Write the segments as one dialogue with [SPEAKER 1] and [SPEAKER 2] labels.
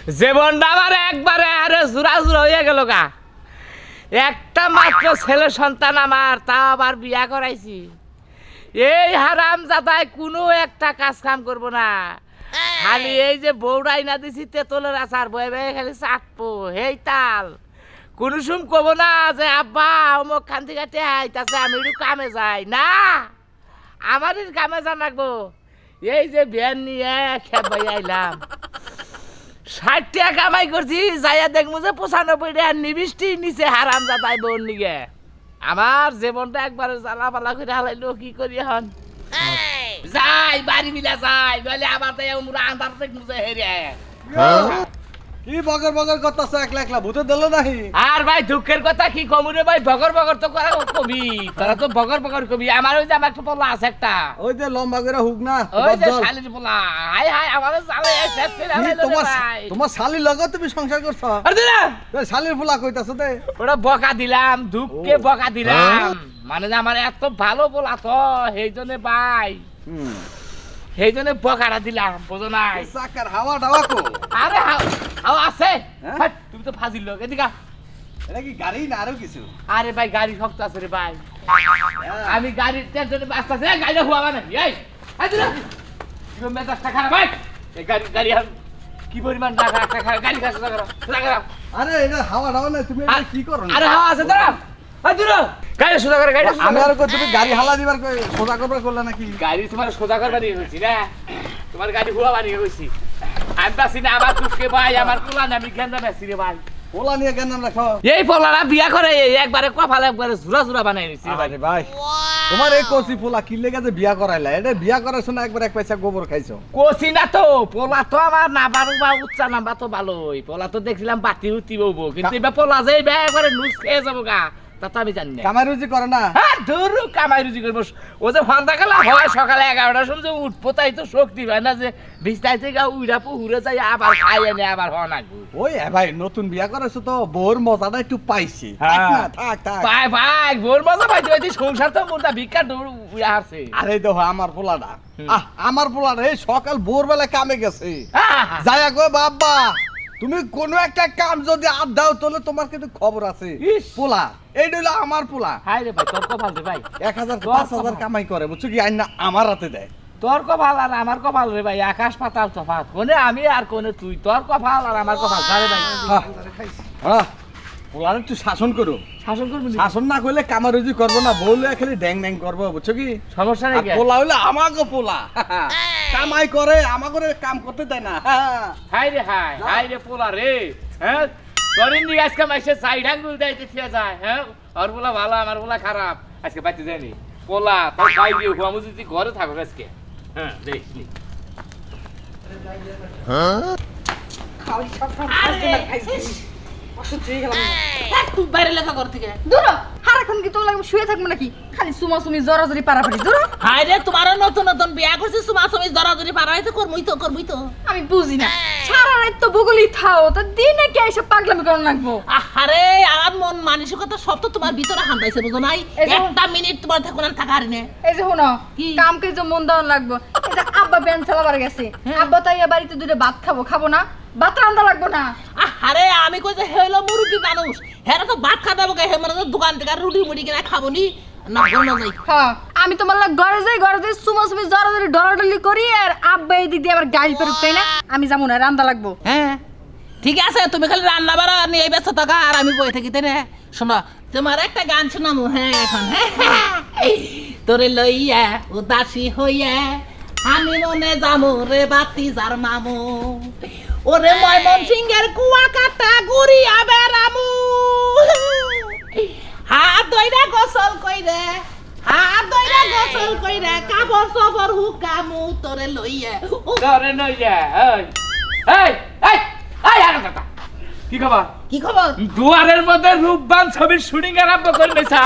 [SPEAKER 1] জীবনটা আমার একবারে আরে জোড়া জোড়া হয়ে গেল গা। একটা মাত্র ছেলে সন্তান আমার, তা আবার বিয়া করাইছি। এই হারাম জাদায় কোনো একটা কাজ কাম করবো না, খালি এই যে বউরাই না দিছি তেতলের আচার বয়ে বয়ে খালি চাটবো হেই তাল। কোনো সুম কব না যে আব্বা অমুক খান থেকে আইতাছে আমি একটু কামে যাই না, আমার কামে যান রাখবো। এই যে ভ্যান নিয়ে খেপাই আইলাম, 60 টাকা কামাই করছি, যাইয়া দেখবো যে 95 টাকা নিবিষ্টি নিচে হারাম জাদাই বোন নিগে। আমার জীবনটা একবারে জ্বালা পালা করে হালাইলো, কি করি এখন? যাই বাড়ি মিলা যাই, বলে আবার তাই আমরা আন্ধার দেখবো যে হেরে।
[SPEAKER 2] কি বগর বগর করতেছ একলা একলা, ভূতে দিল নাহি?
[SPEAKER 1] আর ভাই দুঃখের কথা কি কমু রে ভাই, বগর বগর তো করা কবি, তোরা তো বগর বগর কবি। আমার ওই যে আমার একটা পোলা আছে একটা,
[SPEAKER 2] ওই যে লম্বা করে হুক না,
[SPEAKER 1] ওই যে শালির পোলা, হাই হাই আমাদের চালে সেট করে আইলো রে ভাই।
[SPEAKER 2] তোমার শালির লগে তুমি সংসার করছ?
[SPEAKER 1] আরে না
[SPEAKER 2] ওই শালির পোলা কইতাছ তে?
[SPEAKER 1] ওটা বকা দিলাম, দুঃখে বকা দিলাম, মানে যে আমার এত ভালো পোলা তো সেইজন্য ভাই, সেইজন্য বকাটা দিলাম, বুঝো নাই?
[SPEAKER 2] চাকার হাওয়া ডাওয়া কো?
[SPEAKER 1] আরে হাওয়া আছে, তুমি তো ফাজিল লোক, এদিকে।
[SPEAKER 2] এটা কি গাড়ি না আরো কিছু?
[SPEAKER 1] আরে ভাই গাড়ি শক্ত আছে রে ভাই, আমি গাড়ির টেনশনে ব্যস্ত আছি। গাড়িটা হুয়াবা নাকি? এই কি মেজাজটা খারাপ ভাই, এই গাড়ি কি পরিমাণ টাকা খারাপ, গাড়ি কাছে লাগা।
[SPEAKER 2] আরে এটা হাওয়া ডাওয়া না, তুমি এটা কি করো?
[SPEAKER 1] আরে হাওয়া আছে দাঁড়া, গাড়ি সোজা করে, গাড়ি
[SPEAKER 2] আমি আর কই তুমি গাড়ি হালা দিবার কই সোজা করবার করলা নাকি?
[SPEAKER 1] গাড়ি তোমার সোজা করবা নিয়ে গেছি না, তোমার গাড়ি হুয়াবা নিয়ে গেছি। আমি পাচ্ছি না আমার দুঃখে ভাই, আমার পোলা না, আমি গেন্দা বেশি রে ভাই।
[SPEAKER 2] পোলা নিয়ে কেন রাখো?
[SPEAKER 1] এই পোলারা বিয়া করে একবারে কপাল একবারে জুরা জুরা বানাই নিছি ভাই।
[SPEAKER 2] আরে ভাই তোমার এই কচি পোলা কি লেগে যে বিয়া করাইলা? এটা বিয়া করাইছো না একবার এক পয়সা গোবর খাইছো?
[SPEAKER 1] কোসি না তো, পোলা তো আমার না পারু বা উচ্চা নাম্বা তো ভালোই, পোলা তো দেখছিলাম বাতি উতি বউবো, কিন্তু এবার পোলা যে একবারে নুস খেয়ে যাবো গা, তা তো আমি জানি না।
[SPEAKER 2] কামাই রুজি করে না?
[SPEAKER 1] হ্যাঁ ধর কামাই রুজি করবো, ও যে ফান্দা খেলা হয় সকালে 11টার সময় উঠবো, তাই তো শক্তি হয় না যে বিছনায় থেকে উইরা পুহুরে যাই আবার খাই এনে আবার হওয়া না।
[SPEAKER 2] ওই ভাই নতুন বিয়া করেছো তো বউর মজাটা একটু পাইছি। থাক
[SPEAKER 1] ভাই ভাই বোর মজা পাইতে পাইতে সংসার তো মোটা ভিক্ষা দৌড় উড়া আছে।
[SPEAKER 2] আরে দেখো আমার পোলাটা, আমার পোলাটা এই সকাল ভোরবেলা কামে গেছে, যাইয়া কই বাবা তুমি কোন একটা কাম যদি আদ দাও তাহলে তোমার কিন্তু খবর আছে। পোলা এই হলো আমার পোলা।
[SPEAKER 1] হাই রে ভাই তোর কপাল রে ভাই,
[SPEAKER 2] 1000 5000 কামাই করে বুঝছো কি, আইনা আমার হাতে দেয়।
[SPEAKER 1] তোর কপাল আর আমার কপাল রে ভাই আকাশ পাতাল তফাৎ, কোনে আমি আর কোনে তুই, তোর কপাল আর আমার কপাল রে ভাই।
[SPEAKER 2] পোলার একটু শাসন করো।
[SPEAKER 1] শাসন করবি?
[SPEAKER 2] শাসন না করলে কামারুজি করবো না, বললে খালি ড্যাং ড্যাং করবো বুঝছো কি।
[SPEAKER 1] সমস্যা নেই,
[SPEAKER 2] পোলা হইলে আমাকে পোলা কামাই করে আমাকে কাম করতে দেয় না।
[SPEAKER 1] হাই রে হাই, হাই রে পোলা রে, হ্যাঁ তোর ইন্দি আজকে মাইসে সাইড আঙ্গুল দেয়তে থিয়া যায়, হ্যাঁ আর পোলা ভালো আমার পোলা খারাপ, আজকে বাইতে যায়নি পোলা তোর ভাই দিয়ে হুয়ামু যদি ঘরে থাকো আজকে, হ্যাঁ দেখি বাইরে লেখা কর থেকে
[SPEAKER 3] দূর হারাক্ষণ কি তোমরা শুয়ে থাকবো নাকি? খালি সুমাসুমি জরাজরি পারাপারি দূর।
[SPEAKER 4] হাই রে তোমার নতুন নতুন বিয়া করছিস, সুমাসুমি জরাজরি পারাই তো করবই তো।
[SPEAKER 3] আমি বুঝি না, সারা রাত তো বগলি থাও, তা দিনে কি এসব পাগলামি করন লাগবো?
[SPEAKER 4] আরে আমার মন মানসিকতা সব তো তোমার ভিতরে হান্দাইছে, বুঝো নাই? একটা মিনিট তোমার থাকো না, থাকা হারি না।
[SPEAKER 3] এই যে শোনো, কামকে যে মন দেওয়ান লাগবো। এটা আব্বা ব্যান চালাবার গেছে, আব্বা তাই বাড়িতে দুটো ভাত খাবো না, ভাত রান্না লাগবো না।
[SPEAKER 4] আরে আমি কই যে হইলো মুরব্বী মানুষ, হ্যাঁ তো ভাত খাবো কে, হে মানে দোকান থেকে রুটি মুটি কিনা খাবো নি না, বলো যাই।
[SPEAKER 3] হ্যাঁ আমি তোমার ঘরে যাই সুমাসুমি জরাজরি ডরাডলি করি, আর আব্বা এই দিক দিয়ে আবার গাড়ি পেরুক, তাই না? আমি যাবো না, রান্না লাগবো।
[SPEAKER 4] হ্যাঁ ঠিক আছে, তুমি খালি রান্না বাড়া নিয়ে ব্যস্ত থাকা, আর আমি বই থাকি, তাই না? শোনো তোমার একটা গান শোনামু, হ্যাঁ এখন তোরে লইয়া উদাসী হইয়া আমি মনে যামু রে বাতি যার মামু, ওরে ময়মনসিংহের কুয়াকাটা ঘুরিয়া বেড়ামু, হাত ধইরা গোসল কইরে, হাত ধইরা গোসল কইরে কাপড় চোপড় হুকামু তোরে লইয়া।
[SPEAKER 1] তোরে লইয়া এই এই এই এই আরে দাদা কি খবর?
[SPEAKER 4] কি খবর?
[SPEAKER 1] দুয়ারের মধ্যে রূপবান ছবির শুটিং আরম্ভ করে দিছা।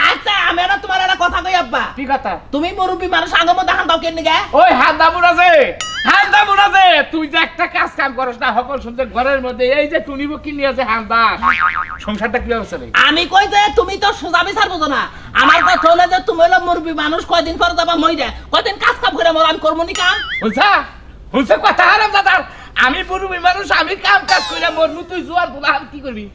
[SPEAKER 4] আচ্ছা আমি না তোমার একটা কথা কই আব্বা।
[SPEAKER 1] কি কথা?
[SPEAKER 4] তুমি মুরব্বী মানুষ আঙ্গ মধ্যে হান দাও কেন গা?
[SPEAKER 1] ওই হান্দা মুনাজে তুই যে একটা কাজ কাম করছ না, সকল শুনতে ঘরের মধ্যে এই যে টুনিবো কি নিয়ে আছে হান্দা, সংসারটা কি অবস্থা রে?
[SPEAKER 4] আমি কই যে তুমি তো সোজা বিচার বুঝো না, আমার কথা হলো যে তুমি হলো মুরব্বী মানুষ, কয়দিন পর যাবা মইরা, কয়দিন কাজ কাম করে মর, আমি করবো নি কাম।
[SPEAKER 1] বুঝছা কথা হারাম দাদা, আমি মুরব্বী মানুষ, আমি আমি কাম কাজ কইরা মরমু তুই জোয়ার পোলা আমি কি করবি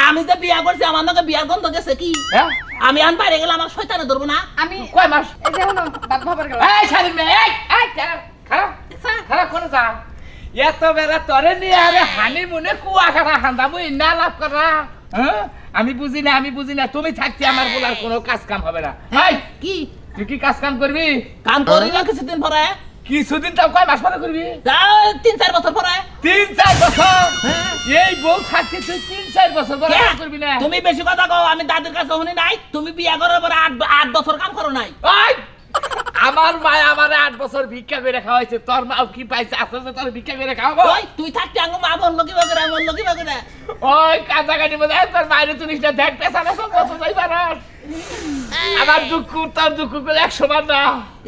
[SPEAKER 4] আমি যে বিয়া করছি আমার নাকি বিয়ার গন্ধ গেছে কি
[SPEAKER 1] হ্যাঁ
[SPEAKER 4] আমি আন বাইরে গেলে আমার শয়তানে ধরবো না
[SPEAKER 3] আমি
[SPEAKER 1] কয় মাস
[SPEAKER 3] এই যে হলো বাপ ভাবার গেল
[SPEAKER 1] এই শালির মেয়ে এই খারাপ খারাপ কোন যা এত বেলা তরে নিয়ে আরে হানি মনে কুয়া খারা হান্দামু ইন্না লাভ করা হ্যাঁ আমি বুঝি না তুমি থাকতে আমার বলার কোনো কাজ কাম হবে না এই
[SPEAKER 4] কি
[SPEAKER 1] তুই কি কাজ কাম করবি
[SPEAKER 4] কাম করি না কিছুদিন পরে
[SPEAKER 1] কিছুদিন তাও কয় মাস পরে করবি
[SPEAKER 4] 3-4 বছর পরে
[SPEAKER 1] 3-4 বছর এই বউ থাকতে তুই 3-4 বছর পরে কাজ করবি না
[SPEAKER 4] তুমি বেশি কথা কও আমি দাদির কাছে শুনি নাই তুমি বিয়া করার পরে 8 বছর কাম করো নাই
[SPEAKER 1] ওই আমার মা আমারে 8 বছর ভিক্ষা করে খাওয়াইছে তোর মা কি পাইছে আসলে তোর ভিক্ষা করে খাওয়াবো
[SPEAKER 4] ওই তুই থাকতে আঙ্গু মা বললো কি বাগরা
[SPEAKER 1] ওই কাটাকাটি মধ্যে তোর বাইরে তুলিস না দেখ পেছানো সব কত যাইবার আমার দুঃখ তোর দুঃখ করে 100 বার না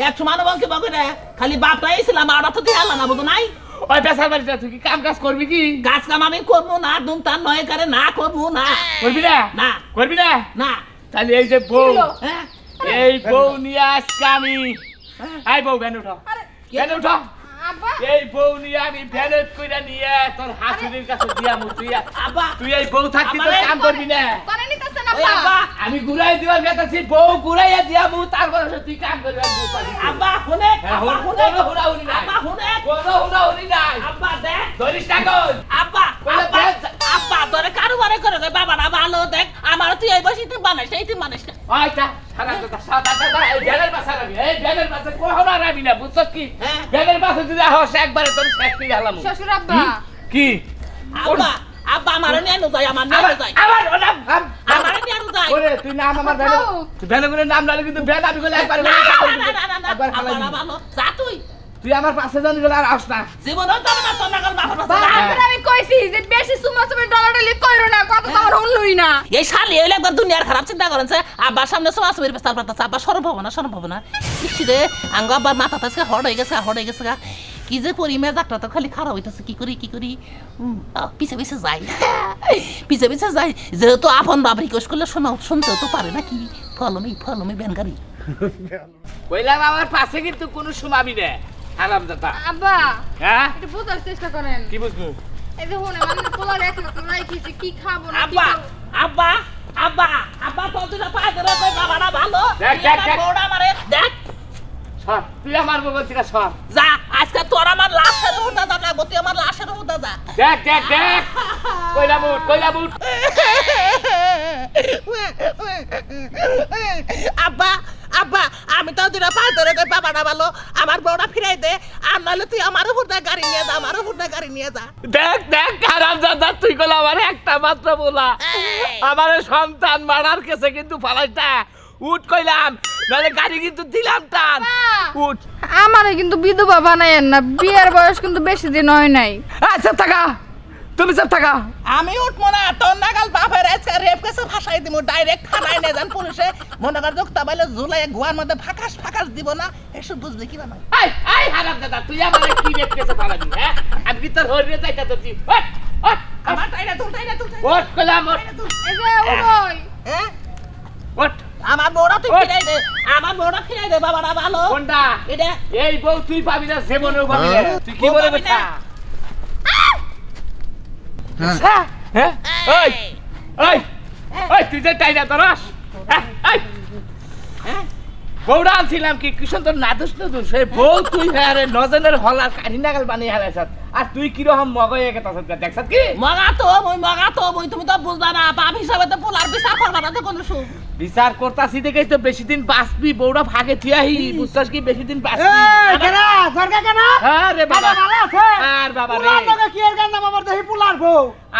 [SPEAKER 4] 100 মানব কি বাগরা খালি বাপটাই ছিলাম আর তো দিয়ে আল্লাহ না বুঝো নাই
[SPEAKER 1] ওই পেছার বাড়িতে তুই কি কাম কাজ করবি কি
[SPEAKER 4] গাছ কাম আমি করবো না দুম তার নয় করে না করবো না
[SPEAKER 1] করবি না
[SPEAKER 4] না
[SPEAKER 1] করবি না
[SPEAKER 4] না
[SPEAKER 1] তাহলে এই যে বউ
[SPEAKER 4] হ্যাঁ
[SPEAKER 1] এই বউ নিয়ে আজকে আমি আই বউ ভ্যান উঠো ভ্যান উঠো
[SPEAKER 3] আব্বা
[SPEAKER 1] এই বউ নিয়ে আমি ভ্যানেট কইরা নিয়ে তোর হাসির কাছে দিয়া মুতুই
[SPEAKER 4] আব্বা
[SPEAKER 1] তুই এই বউ থাকতি তো কাম করবি না
[SPEAKER 3] করে নিতেছেন
[SPEAKER 4] ওই
[SPEAKER 3] আব্বা
[SPEAKER 4] আব্বা
[SPEAKER 1] আমি ঘুরাই দিবার গেতাছি বউ ঘুরাইয়া দিয়া মু তারপর তুই কাম করবি
[SPEAKER 4] আব্বা শুনে
[SPEAKER 1] আব্বা
[SPEAKER 4] আব্বা শুনে
[SPEAKER 1] কোনো হুড়াহুড়ি নাই
[SPEAKER 4] আব্বা শুনে
[SPEAKER 1] কোনো হুড়াহুড়ি নাই
[SPEAKER 4] আব্বা দেখ
[SPEAKER 1] ধরিস না কই
[SPEAKER 4] আব্বা
[SPEAKER 1] কইলা
[SPEAKER 4] আব্বা
[SPEAKER 1] দেখ।
[SPEAKER 4] আব্বা তোরে কারুবারে করে কই বাবা না ভালো দেখ আমার তুই এই বসিতে বানাইস এই তুই বানাইস না
[SPEAKER 1] আইতা সারা কথা সাদা এই ব্যানের পাশে রাখবি এই ব্যানের পাশে কোহনা রাখবি না বুঝছস কি
[SPEAKER 4] হ্যাঁ।
[SPEAKER 1] ব্যানের পাশে যদি হস একবারে তোর শেষ করে গেলাম
[SPEAKER 3] শ্বশুর আব্বা
[SPEAKER 1] কি
[SPEAKER 4] আব্বা আব্বা আমার নিয়ে যাই আমার নিয়ে যাই
[SPEAKER 1] আবার ওটা
[SPEAKER 4] আমার নিয়ে যাই
[SPEAKER 1] ওরে তুই নাম আমার ব্যানে তুই ব্যানে করে নাম নালে কিন্তু ব্যান আমি বলে একবার একবার খালাই
[SPEAKER 4] আব্বা ভালো যা
[SPEAKER 1] তুই আমার পাশে জানি গেলে আর আস না
[SPEAKER 4] জীবন তো না তোর নাগাল বাপের পাশে
[SPEAKER 3] বাবা
[SPEAKER 4] যা।
[SPEAKER 3] আমি কইছি যে বেশি সুমা সুমে ডলাডলি কইরো না কত তো আমার হুনলুই না
[SPEAKER 4] এই শালি হইলে একবার দুনিয়ার খারাপ চিন্তা করেন যে আব্বার সামনে সমাজের বেস্তার পাতা আব্বা সরব হবো না ইসি রে আঙ্গ আব্বার মাথা তাছে হড় হয়ে গেছে গা কি যে পরিমের ডাক্তার তো খালি খারাপ হইতাছে কি করি পিছে যাই যেহেতু আপন বাপ রিকোয়েস্ট করলে শুনতেও তো পারে না কি ফলমি ব্যানগারি
[SPEAKER 1] কইলাম আমার পাশে কিন্তু কোনো সুমাবি না আরাম দাতা
[SPEAKER 3] আব্বা
[SPEAKER 1] হ্যাঁ
[SPEAKER 3] একটু বোঝার চেষ্টা করেন
[SPEAKER 1] কি বুঝবো
[SPEAKER 3] এই যে হুনে মানে পোলা রেখে রাখিছি কি খাবো না কি
[SPEAKER 4] আব্বা তো তুই পায় ধরে কই বাবাটা ভালো
[SPEAKER 1] দেখ,
[SPEAKER 4] বড়া মারে দেখ
[SPEAKER 1] সর তুই আমার বগল থেকে সর
[SPEAKER 4] যা আজকে তোর আমার লাশের উঠা যা গতি আমার লাশের উঠা যা
[SPEAKER 1] দেখ কইলা বুট
[SPEAKER 4] আব্বা আমি তো দিনা পায় ধরে কই বাবাটা ভালো আমার বড়া ফিরাই দে আর নাহলে তুই আমার উপর গাড়ি নিয়ে যা
[SPEAKER 1] দেখ আরাম দাদা তুই কইলা আমার একটা মাত্র বলা আমার সন্তান মারার কেসে কিন্তু ফালাইটা উঠ কইলাম নালে গাড়ি কিন্তু দিলাম টান উঠ
[SPEAKER 3] আমারে কিন্তু বিধবা বানায়েন না বিয়ের বয়স কিন্তু বেশি দিন হয় নাই
[SPEAKER 1] আচ্ছা টাকা তুমি সব টাকা
[SPEAKER 4] আমি উঠবো না তোর নাগাল বাপের আজকে রেপ কেসে ভাসাই দিব ডাইরেক্ট থানায় নিয়ে যান পুলিশে মনে কর যোগ তাবাইলে ঝুলাই গুয়ার মধ্যে ফাঁকাস দিব না এসব বুঝবে কি বানাই
[SPEAKER 1] আই হারাম দাদা তুই আমারে কি রেপ কেসে ফালাবি হ্যাঁ আমি কি তোর হরিয়ে যাইতা তোরছি ওঠ
[SPEAKER 4] আমার টাইনা তুল
[SPEAKER 1] ওঠ কইলাম ওঠ
[SPEAKER 3] এই যে ওই
[SPEAKER 4] হ্যাঁ
[SPEAKER 1] ওঠ
[SPEAKER 4] আমার বড়া তুই
[SPEAKER 1] ওঠ।
[SPEAKER 4] ফিরাই দে বাবাটা ভালো
[SPEAKER 1] কোনটা
[SPEAKER 4] এটা
[SPEAKER 1] এই বউ তুই পাবি না জীবনেও পাবি না তুই কি বলে
[SPEAKER 4] পাবি না।
[SPEAKER 1] বেটা হ্যাঁ ওই তুই যে টাইনা তরস
[SPEAKER 4] হ্যাঁ
[SPEAKER 1] বউরা আনছিলাম কি কিষণ তোর নাদুস সেই বউ তুই হ্যাঁ নজনের হলার কাঠি নাগাল বানিয়ে হারাইছ আর তুই কিরকম মগয়ে গেতাছ দেখছ কি
[SPEAKER 4] মগা তো মই তুমি তো বুঝবা না বাপ হিসাবে তো পোলার বিচার করবা না তো কোনো সুখ
[SPEAKER 1] বিচার করতাছি দেখেই তো বেশি দিন বাঁচবি বউরা ভাগে থিয়াহি বুঝছস কি বেশি দিন বাঁচবি আরে বাবা আর বাবা রে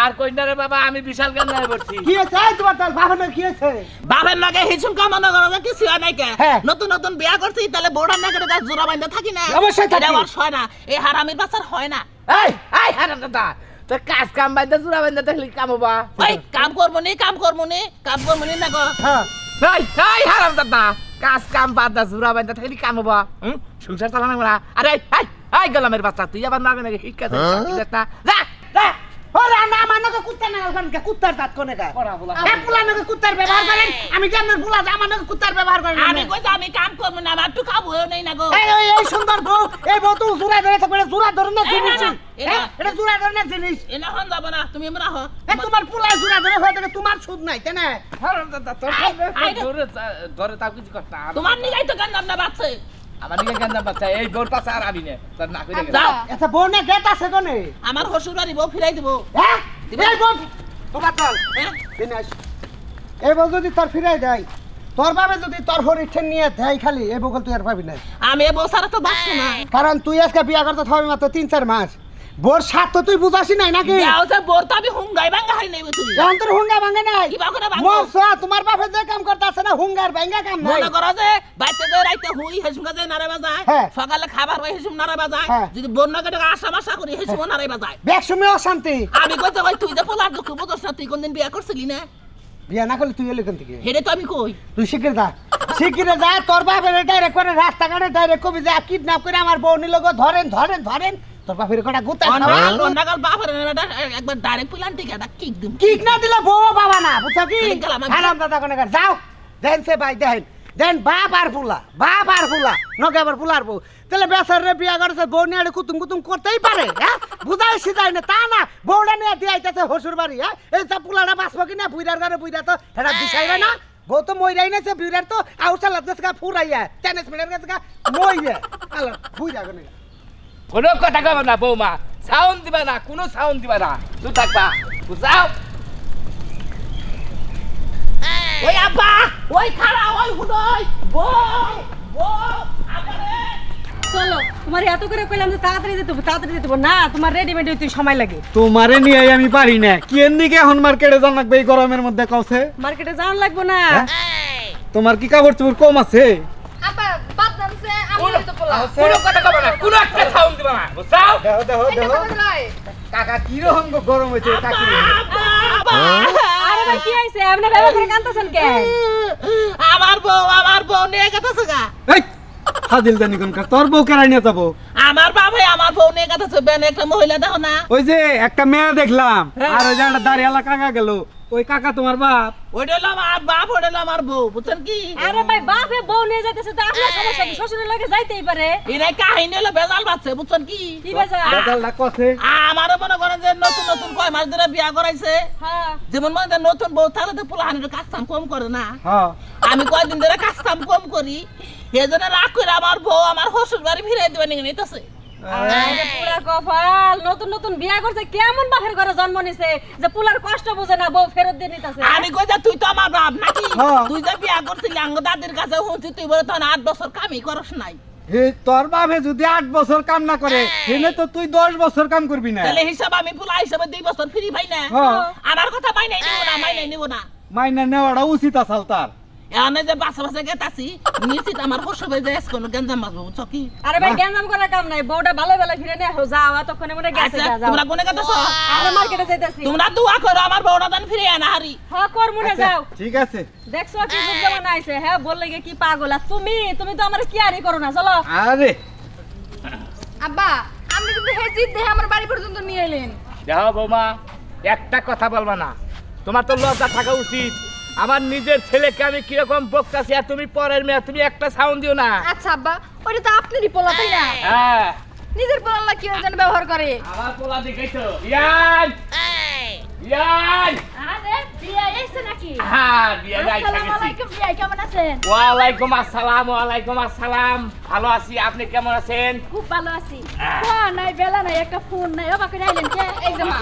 [SPEAKER 1] আর কইনা রে বাবা আমি বিশাল গান নাই বলছি
[SPEAKER 4] বাপের নাকে হিচুন কামনা করা যায় কিছু হয় নাই কে নতুন বিয়া করছি তাহলে বউড়ার নাকে গাছ জোড়া বাইন্ধা থাকি না
[SPEAKER 2] অবশ্যই থাকি।
[SPEAKER 4] এটা আমার হয় না এই হারামির বাচ্চার হয় না
[SPEAKER 1] এই হারাম দাদা তো কাজ কাম বাইদা জুরা বাইদা দেখলি কাম হবা
[SPEAKER 4] ওই কাম করবো নি না গো
[SPEAKER 1] এই হারাম দাদা কাজ কাম বাদা জুরা বাইদা দেখলি কাম হবা সংসার চালানো না আরে এই গোলামের বাচ্চা তুই আবার নাগে নাগে শিক্ষা যা যা
[SPEAKER 5] না আমার নাকি কুত্তা না ওখানে কুত্তার দাঁত কোনে গা
[SPEAKER 1] পড়া বলা
[SPEAKER 5] পোলা নাকি কুত্তার ব্যবহার করেন আমি কেমন পোলা আমার নাকি কুত্তার ব্যবহার করেন
[SPEAKER 4] আমি কইছি আমি কাম করব না আমার একটু খাবো নেই না গো
[SPEAKER 5] এই সুন্দর বউ এই বউ তো জোড়া ধরে থাকবে জোড়া ধরে না জিনিস এটা জোড়া ধরে না জিনিস
[SPEAKER 4] এনা হন যাব না তুমি এমরা হো
[SPEAKER 5] তোমার পোলা জোড়া ধরে হয়ে থাকে তোমার সুদ নাই তাই না
[SPEAKER 1] হারামজাদা তোর ধরে তাও কিছু করতে না
[SPEAKER 4] তোমার নিগাই তো গান না বাচ্চা
[SPEAKER 1] আমার নিকে গেন্দা বাচ্চা এই বোর পাশে আর আবি না তোর না কইরে
[SPEAKER 4] যাও
[SPEAKER 5] আচ্ছা বউ না গেট আছে কোনে
[SPEAKER 4] আমার হসুর বাড়ি বউ ফিরাই দিব
[SPEAKER 5] হ্যাঁ এই বউ তোমার চল দিনেশ এই বউ যদি তোর ফিরাই দেয় তোর বাবে যদি তোর হরিঠেন নিয়ে দেয় খালি এই বউকে তুই আর পাবি না
[SPEAKER 4] আমি এ বউ সারা তো বাসু না
[SPEAKER 5] কারণ তুই আজকে বিয়া করতে হবে মাত্র 3-4 মাস বোর সাত তো তুই বুঝাসি নাই নাকি
[SPEAKER 4] যাও যে বোর তো আমি হুঙ্গাই ভাঙ্গা হাই নাই তুই
[SPEAKER 5] এখন তোর হুঙ্গা ভাঙে নাই
[SPEAKER 4] কিবা করে ভাঙবো?
[SPEAKER 5] মরছা তোমার বাপে যে কাম করতে আছে না হুঙ্গার ভাঙ্গা কাম নাই
[SPEAKER 4] মনে করো যে বাইতে যে রাইতে হুই হেসুম কাজে নারে বাজায়
[SPEAKER 5] হ্যাঁ।
[SPEAKER 4] সকালে খাবার হয় হেসুম নারে বাজায়
[SPEAKER 5] হ্যাঁ।
[SPEAKER 4] যদি বন্যা কেটে আশা বাসা করি হেসুম নারে বাজায়
[SPEAKER 5] বেশ সময় অশান্তি
[SPEAKER 4] আমি কইতে কই তুই যে পোলার দুঃখ বুঝছ না তুই কোনদিন বিয়া করছিলি না
[SPEAKER 5] বিয়া না করলে তুই এলে কোন থেকে
[SPEAKER 4] হেডে তো আমি কই
[SPEAKER 5] তুই শিখিরে যা তোর বাপের ডাইরেক্ট করে রাস্তাঘাটে ডাইরেক্ট কবি যা কিডন্যাপ করে আমার বউ নিল গো ধরেন তোর বাপের কটা গুতা
[SPEAKER 4] অন্যকাল বাপের একবার ডাইরেক্ট প্ল্যান ঠিক এটা কিক দিম
[SPEAKER 5] কিক না দিলে বউ বাবা না বুঝছো কি
[SPEAKER 4] এই গেলাম আমি।
[SPEAKER 5] হারাম দাদা কোনে যাও দেন সে ভাই দেন বাপ আর ফুলা নগে আবার ফুলার বউ তাহলে বেসার রে বিয়া করছে বউ নিয়ে কুতুম করতেই পারে হ্যাঁ বুঝাই সিজাই না তা না বউটা নিয়ে দিয়ে আইতেছে হসুর বাড়ি হ্যাঁ এই সব পুলাটা বাঁচবো কিনা বুইরার ঘরে বুইরা তো এটা দিশাইবে না বউ তো মইরাই না সে বুইরার তো আউসালাত গেছে গা ফুরাইয়া টেনিস মিটার গেছে গা মইয়া আলো বুইরা গনে
[SPEAKER 1] কোনো কথা কব না বৌমা সাউন্ড দিবা না কোনো সাউন্ড দিবা না তুই থাকবা বুঝাও
[SPEAKER 4] ওই আব্বা ওই খাড়া ওই হুডই বউ আমারে
[SPEAKER 3] চলো তোমার এত করে কইলাম যে তাড়াতাড়ি যেতে না তোমার রেডিমেড হইতে সময় লাগে
[SPEAKER 2] তোমারে নিয়ে আমি পারি না কি এর দিকে এখন মার্কেটে যান লাগবে এই গরমের মধ্যে কওছে
[SPEAKER 3] মার্কেটে যাওয়ার লাগবে না
[SPEAKER 2] তোমার কি কাপড় চোপড় কম আছে
[SPEAKER 3] আপা বাদ দামছে আমি তো পোলা
[SPEAKER 1] কোনো কথা কব না কোনো একটা সাউন্ড দিবা না বুঝাও
[SPEAKER 2] দেখো কাকা কি রকম গরম হইছে কাকি
[SPEAKER 3] আরে ভাই কি হইছে আপনি বেলা করে কাঁদতেছেন কেন
[SPEAKER 4] আমার বউ নিয়ে গেছে গা
[SPEAKER 2] এই হাজিল জানি কোনকার তোর বউ কেরাই নিয়ে যাবো
[SPEAKER 4] আমার বাবা আমার বউ নিয়ে গেছে বেন একটা মহিলা দেখো না
[SPEAKER 2] ওই যে একটা মেয়ে দেখলাম আর ওই যে একটা দাঁড়িয়ালা কাকা গেল ওই কাকা তোমার বাপ
[SPEAKER 4] ওইটা হলো আমার বাপ ওইটা হলো আমার বউ বুঝছেন কি
[SPEAKER 3] আরে ভাই বাপে বউ নিয়ে যাইতেছে তো আপনার সমস্যা কি শ্বশুরের লাগে যাইতেই পারে
[SPEAKER 4] এনে কাহিনী হলো বেজাল বাচ্চা বুঝছেন কি
[SPEAKER 3] কি বাজা
[SPEAKER 2] বেজালটা কছে
[SPEAKER 4] আমারও মনে করেন যে নতুন কয় মাস ধরে বিয়া করাইছে
[SPEAKER 3] হ্যাঁ
[SPEAKER 4] যেমন মনে হয় নতুন বউ থাকলে তো পোলাহানির কাজ কাম কম করে না
[SPEAKER 2] হ্যাঁ
[SPEAKER 4] আমি কয়দিন ধরে কাজ কাম কম করি সেজন্য রাগ করে আমার বউ আমার শ্বশুর বাড়ি ফিরে দিবে নিয়ে নিতেছে
[SPEAKER 3] আরে পুরা কপাল নতুন বিয়া করছে কেমন বাপের ঘরে জন্ম নিছে যে পুলার কষ্ট বুঝে না বউ ফেরত দিয়ে নিতেছে
[SPEAKER 4] আমি কই যে তুই তো আমার বাপ নাকি
[SPEAKER 2] হ্যাঁ।
[SPEAKER 4] তুই যে বিয়া করছিলি আঙ্গ দাদির কাছে শুনছি তুই বলে তখন 8 বছর কামই করস নাই
[SPEAKER 2] হে তোর বাপে যদি 8 বছর কাম না করে হেনে তো তুই 10 বছর কাম করবি না
[SPEAKER 4] তাহলে হিসাব আমি পোলা হিসাবে 2 বছর ফ্রি পাই না
[SPEAKER 2] হ্যাঁ।
[SPEAKER 4] আমার কথা মাইনে নিব না
[SPEAKER 2] মাইনা নেওয়াটা উচিত আসাল তার
[SPEAKER 4] এখানে যে বাসা গেতাছি নিশ্চিত আমার হসবে যে কোনো গেঞ্জাম মাছ বুঝছো কি
[SPEAKER 3] আরে ভাই গ্যাঞ্জাম করার কাম নাই বউটা ভালো ফিরে নিয়ে যাও তখন মনে গেছে
[SPEAKER 4] আচ্ছা,
[SPEAKER 3] যাও
[SPEAKER 4] তোমরা কোনে গেতাছো
[SPEAKER 3] আরে মার্কেটে যাইতাছি
[SPEAKER 4] তোমরা দোয়া করো আমার বউটা দান ফিরে আনা হারি
[SPEAKER 3] হ্যাঁ কর মনে যাও
[SPEAKER 2] ঠিক আছে
[SPEAKER 3] দেখছো কি যুগ যেমন আইছে হ্যাঁ বললে কি পাগল আর তুমি তো আমার কি আরই করো না চলো
[SPEAKER 2] আরে
[SPEAKER 3] আব্বা আপনি কিন্তু হে জিদ দেহে আমার বাড়ি পর্যন্ত নিয়ে এলেন
[SPEAKER 1] দেখো বৌমা একটা কথা বলবা না তোমার তো লজ্জা থাকা উচিত আমার নিজের ছেলেকে আমি কিরকম বকতাছি আর তুমি পরের মেয়ে তুমি একটা সাউন্ড দিও না
[SPEAKER 3] আচ্ছা আব্বা ওটা তো আপনারই পোলা তাই না
[SPEAKER 1] হ্যাঁ
[SPEAKER 3] নিজের পোলা কি যেন ব্যবহার করে
[SPEAKER 1] আমার পোলা দেখাইছো ইয়ান ইয়ান
[SPEAKER 3] আরে বিয়া এসে নাকি
[SPEAKER 1] হ্যাঁ বিয়ে যাইছে
[SPEAKER 3] আসসালামু আলাইকুম বিয়া কেমন আছেন
[SPEAKER 1] ওয়ালাইকুম আসসালাম ভালো আছি আপনি কেমন আছেন
[SPEAKER 3] খুব ভালো আছি নাই বেলা নাই একটা ফোন নাই বাবা করে আইলেন কে এই যে মা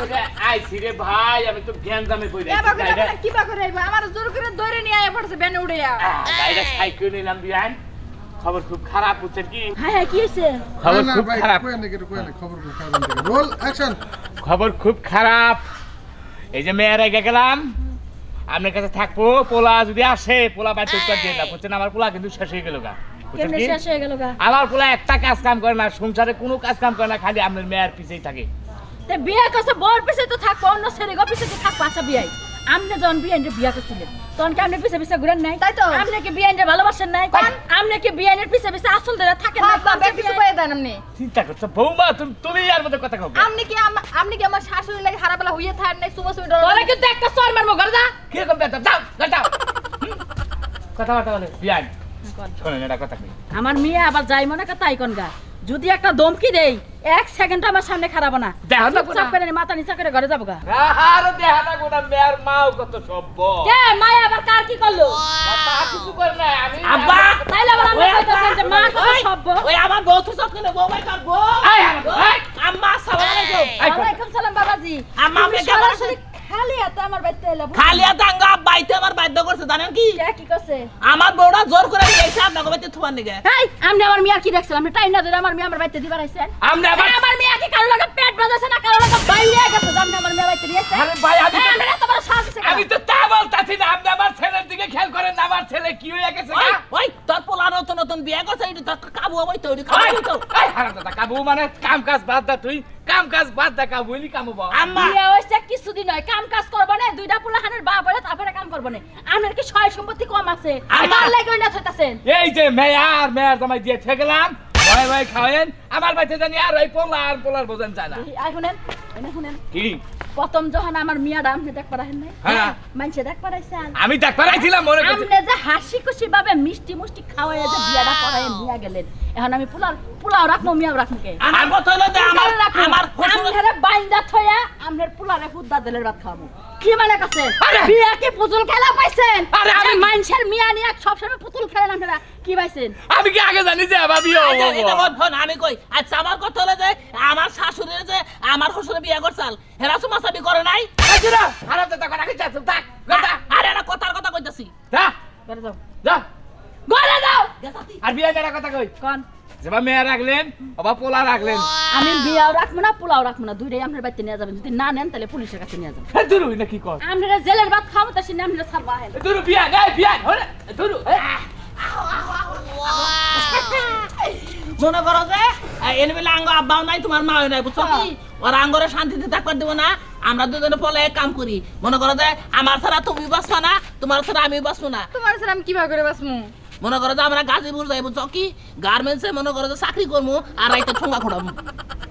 [SPEAKER 1] আইছি রে ভাই আমি তো জ্ঞান দামে কই
[SPEAKER 3] বাবা করে কি বা করে আইবা আমার জোর করে ধরে নিয়ে আয়া পড়ছে বেনে উড়িয়া
[SPEAKER 1] বাইরে সাইকেল নিলাম বিয়ান খবর খুব খারাপ বুঝছেন কি
[SPEAKER 3] হ্যাঁ কি হইছে
[SPEAKER 1] খবর খুব খারাপ
[SPEAKER 2] রোল অ্যাকশন
[SPEAKER 1] খবর খুব খারাপ এই যে মেয়েরা গেলাম আপনার কাছে থাকবো পোলা যদি আসে পোলা বাইতে উত্তর দিয়ে না বুঝছেন আমার পোলা কিন্তু শেষ হয়ে গেল গা বুঝছেন
[SPEAKER 3] কেমনে
[SPEAKER 1] কি?
[SPEAKER 3] শেষ হয়ে গেল গা
[SPEAKER 1] আমার পোলা একটা কাজ কাম করে না সংসারে কোনো কাজ কাম করে না খালি আপনার মেয়ের পিছেই থাকে
[SPEAKER 3] তে বিয়া করছে বর পিছে তো থাকবো অন্য ছেলে গো পিছে তো থাকবো আচ্ছা বিয়াই আমনে যখন বিয়াইনের বিয়া করছিলেন তখন কি আপনি পিছে পিছে ঘুরেন নাই তাই তো আপনি কি বিয়াইনের ভালোবাসেন নাই আপনি কি বিয়াইনের পিছে পিছে আসল ধরে থাকেন না বাবা কিছু কই দেন আপনি
[SPEAKER 1] চিন্তা করছো বৌমা তুমি আর মধ্যে কথা কও
[SPEAKER 3] আপনি কি আমার শাশুড়ি লাগে হারাবেলা হইয়ে থার নাই সুবহ সুবহ তোরে কিন্তু একটা চর মারবো ঘরে যা
[SPEAKER 1] কি রকম বেতন যাও ঘর যাও কথা বলে বিয়ান শোনেন এটা কথা কি
[SPEAKER 3] আমার মেয়ে আবার যাই মনে কা তাই কোন গা যদি একটা দমকি দেই 1 সেকেন্ড আমার সামনে খারাপ না
[SPEAKER 1] দেখো না
[SPEAKER 3] চুপচাপ করে মাথা নিচা করে ঘরে যাবো গা
[SPEAKER 1] আর দেখা না গোটা মেয়ের মাও কত সভ্য
[SPEAKER 3] কে মায়া আবার কার কি করলো
[SPEAKER 1] তা কিছু করে না আমি
[SPEAKER 4] আব্বা
[SPEAKER 3] তাইলে আবার আমি কইতাছেন যে মা কত সভ্য
[SPEAKER 4] ওই আমার বউ তো সব কিনে বউ ভাই কার বউ
[SPEAKER 1] এই আমার এই
[SPEAKER 4] আম্মা আসসালামু আলাইকুম
[SPEAKER 3] ওয়ালাইকুম সালাম বাবাজি
[SPEAKER 4] আম্মা
[SPEAKER 3] তুমি
[SPEAKER 4] আপনি কেমন
[SPEAKER 3] সরাসরি খালি হাতে আমার বাইতে এলা
[SPEAKER 4] খালিয়া দাঙ্গা বাইতে আমার বাধ্য করছে জানেন কি
[SPEAKER 3] কে কি করছে
[SPEAKER 4] আমার বউটা জোর করে নিয়ে এসে আপনাকে বাইতে থুয়ার নিগে
[SPEAKER 3] এই আপনি আমার মিয়া কি দেখছেন আপনি টাইম না ধরে আমার মিয়া আমার বাইতে দিবার আইছেন
[SPEAKER 1] আমরা আবার
[SPEAKER 3] আমার মিয়া কি কারো লাগা পেট বাজাছে না কারো লাগা বাইরে গেছে জানেন আমার মিয়া বাইতে দিয়েছে
[SPEAKER 1] আরে ভাই আমি তো-
[SPEAKER 3] আমরা তোমার সাহস আছে
[SPEAKER 1] আমি তো তা বলতাছি না আপনি আমার ছেলের দিকে খেয়াল করেন না আমার ছেলে কি হয়ে গেছে
[SPEAKER 4] ওই
[SPEAKER 1] না
[SPEAKER 4] ওই তোর পোলা নতুন নতুন বিয়ে করছে এটা তোর কাবু হই তো এটা কাবু হই তো
[SPEAKER 1] হারামজাদা কাবু মানে কাম কাজ বাদ দা তুই কাম কাজ বাদ দা কাবু হইলি কাম হবো
[SPEAKER 4] আম্মা
[SPEAKER 3] বিয়া হইছে কিছুদিন হয় কাম কাজ করব না দুইটা পোলাহানের বাপ হলে তারপরে কাম করব না আপনার কি সয় সম্পত্তি কম আছে
[SPEAKER 4] আম্মা!
[SPEAKER 3] আমার লাগি না থইতাছেন
[SPEAKER 1] এই যে মেয়ার জামাই দিয়ে ঠেকলাম ভয় ভয় খাওয়েন আমার বাচ্চা জানি আর ওই পোলার বোঝেন চায় না
[SPEAKER 3] আই শুনেন এনে শুনেন
[SPEAKER 1] কি
[SPEAKER 3] প্রথম যখন আমার মিয়াটা আপনি দেখ পারাহেন নাই
[SPEAKER 1] হ্যাঁ।
[SPEAKER 3] মানছে দেখ পারাইছেন
[SPEAKER 1] আমি দেখ পারাইছিলাম মনে করছি
[SPEAKER 3] আপনি যে হাসি খুশি ভাবে মিষ্টি মুষ্টি খাওয়াই যে বিয়াটা করাই নিয়ে গেলেন এখন আমি পোলাও রাখবো মিয়াও রাখবো কে
[SPEAKER 4] আমার কথা হলো যে আমার শ্বশুর
[SPEAKER 3] আমরে বাইন্দা থয়া আমনের পোলারে হুদ্দা দিলের ভাত খাওয়াবো কি মানে কাছে
[SPEAKER 1] আরে!
[SPEAKER 3] বিয়া কি পুতুল খেলা পাইছেন
[SPEAKER 1] আরে আমি-
[SPEAKER 3] এই মানুষের মিয়া নিয়ে সব সময় পুতুল খেলেন আপনারা কি পাইছেন
[SPEAKER 1] আমি কি আগে জানি যে ভাবি
[SPEAKER 4] এটা বল ফোন আমি কই আচ্ছা আমার কথা হলো যে আমার শাশুড়ি যে আমার শ্বশুরে বিয়ে করছাল হেরা সুমাসাবি করে নাই
[SPEAKER 1] হারামজাদা কথা কইছা তুই থাক কথা
[SPEAKER 4] আরে এটা কথার কথা কইতাছি
[SPEAKER 1] যা
[SPEAKER 3] ঘরে যাও
[SPEAKER 1] যা
[SPEAKER 3] ঘরে যাও
[SPEAKER 1] আর বিয়ে দেওয়ার কথা কই
[SPEAKER 3] কোন
[SPEAKER 1] যেবা মেয়ে রাখলেন অবা পোলা রাখলেন
[SPEAKER 3] আমি বিয়াও রাখবো না পোলাও রাখবো না দুইটাই আপনার বাড়িতে নিয়ে যাবেন যদি না নেন তাহলে পুলিশের কাছে নিয়ে যাবেন
[SPEAKER 1] দুরু না কি কর
[SPEAKER 3] আপনারা জেলের ভাত খাবো তা সিনে আপনারা ছাড়বা হেন
[SPEAKER 1] দুরু বিয়া নাই বিয়া হরে দুরু
[SPEAKER 4] মনে করো যে এনে বেলা আঙ্গ আব্বাও নাই তোমার মাও নাই বুঝছো কি ওর আঙ্গরে শান্তিতে থাকবার দেবো না আমরা দুজনে পলে কাম করি মনে করো যে আমার ছাড়া তুমি বাঁচবা না তোমার ছাড়া আমি বাঁচবো না
[SPEAKER 3] তোমার স্যার আমি কিভাবে করে বাসমু
[SPEAKER 4] মনে করো যে আমরা গাজীপুর যাই বুঝছো কি গার্মেন্টসে মনে করো যে চাকরি করবো আর রাইতে ঠোঙ্গা খোড়াবো